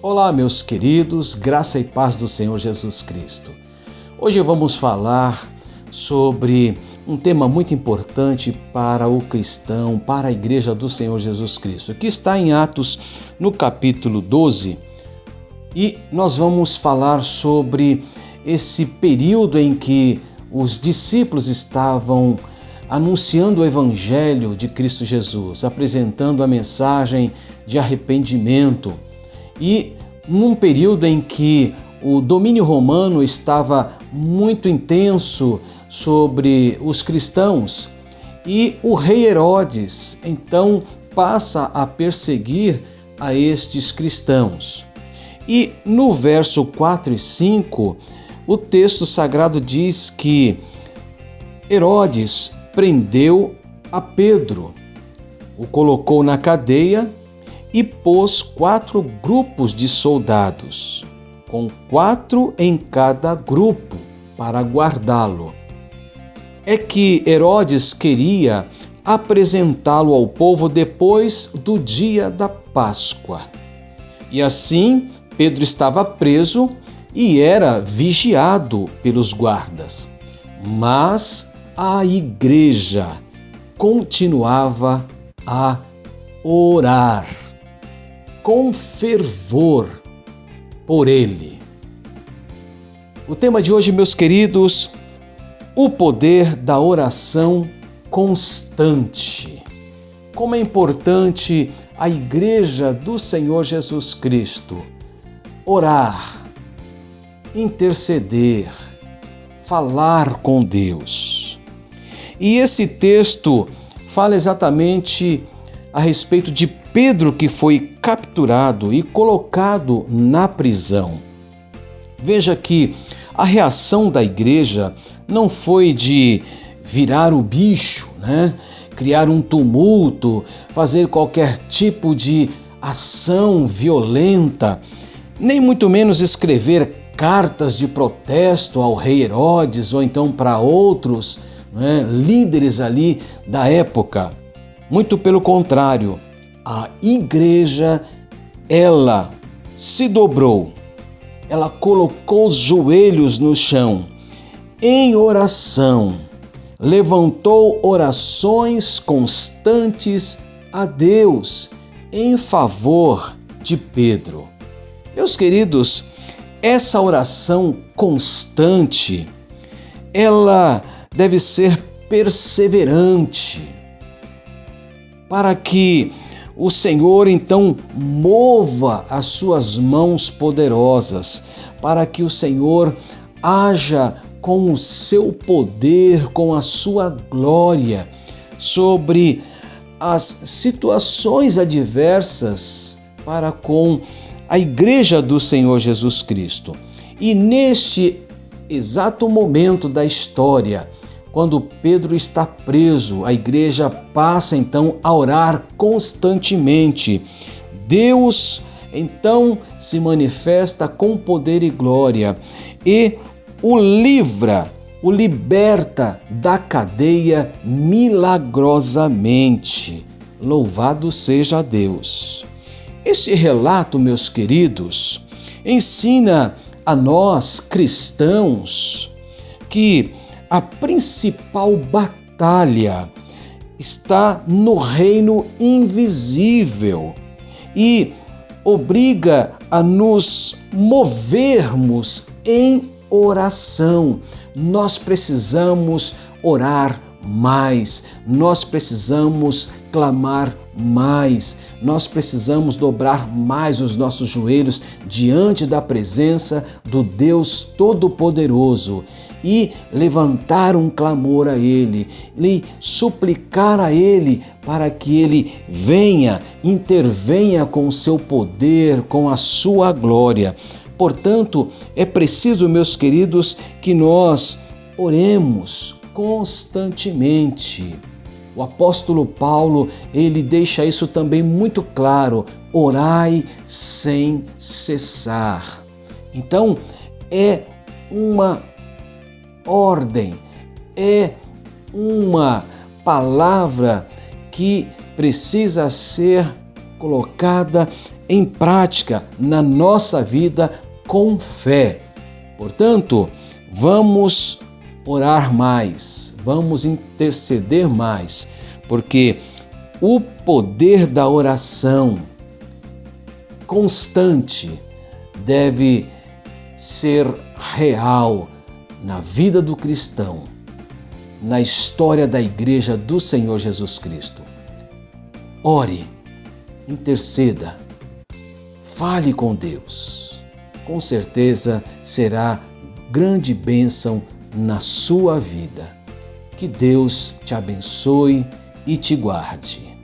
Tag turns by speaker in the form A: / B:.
A: Olá, meus queridos, graça e paz do Senhor Jesus Cristo. Hoje vamos falar sobre um tema muito importante para o cristão, para a Igreja do Senhor Jesus Cristo, que está em Atos, no capítulo 12, e nós vamos falar sobre esse período em que os discípulos estavam anunciando o Evangelho de Cristo Jesus, apresentando a mensagem de arrependimento. E num período em que o domínio romano estava muito intenso sobre os cristãos, e o rei Herodes então passa a perseguir a estes cristãos. E no verso 4 e 5, o texto sagrado diz que Herodes prendeu a Pedro, o colocou na cadeia e pôs 4 grupos de soldados, com 4 em cada grupo, para guardá-lo. É que Herodes queria apresentá-lo ao povo depois do dia da Páscoa. E assim, Pedro estava preso e era vigiado pelos guardas. Mas a igreja continuava a orar com fervor por ele. O tema de hoje, meus queridos, o poder da oração constante. Como é importante a Igreja do Senhor Jesus Cristo orar, interceder, falar com Deus. E esse texto fala exatamente a respeito de Pedro, que foi capturado e colocado na prisão. Veja que a reação da igreja não foi de virar o bicho, criar um tumulto, fazer qualquer tipo de ação violenta, nem muito menos escrever cartas de protesto ao rei Herodes ou então para outros líderes ali da época. Muito pelo contrário, a igreja, ela se dobrou, ela colocou os joelhos no chão, em oração, levantou orações constantes a Deus em favor de Pedro. Meus queridos, essa oração constante, ela deve ser perseverante, para que o Senhor então mova as suas mãos poderosas, para que o Senhor haja com o seu poder, com a sua glória sobre as situações adversas para com a Igreja do Senhor Jesus Cristo. E neste exato momento da história, quando Pedro está preso, a igreja passa então a orar constantemente. Deus então se manifesta com poder e glória e o livra, o liberta da cadeia milagrosamente. Louvado seja Deus! Este relato, meus queridos, ensina a nós cristãos que a principal batalha está no reino invisível e obriga a nos movermos em oração. Nós precisamos orar mais, nós precisamos clamar mais, nós precisamos dobrar mais os nossos joelhos diante da presença do Deus Todo-Poderoso e levantar um clamor a Ele, e suplicar a Ele para que Ele venha, intervenha com o seu poder, com a sua glória. Portanto, é preciso, meus queridos, que nós oremos constantemente. O apóstolo Paulo, ele deixa isso também muito claro: orai sem cessar. Então, é uma ordem, é uma palavra que precisa ser colocada em prática na nossa vida com fé. Portanto, vamos orar mais, vamos interceder mais, porque o poder da oração constante deve ser real na vida do cristão, na história da Igreja do Senhor Jesus Cristo. Ore, interceda, fale com Deus. Com certeza será grande bênção na sua vida. Que Deus te abençoe e te guarde.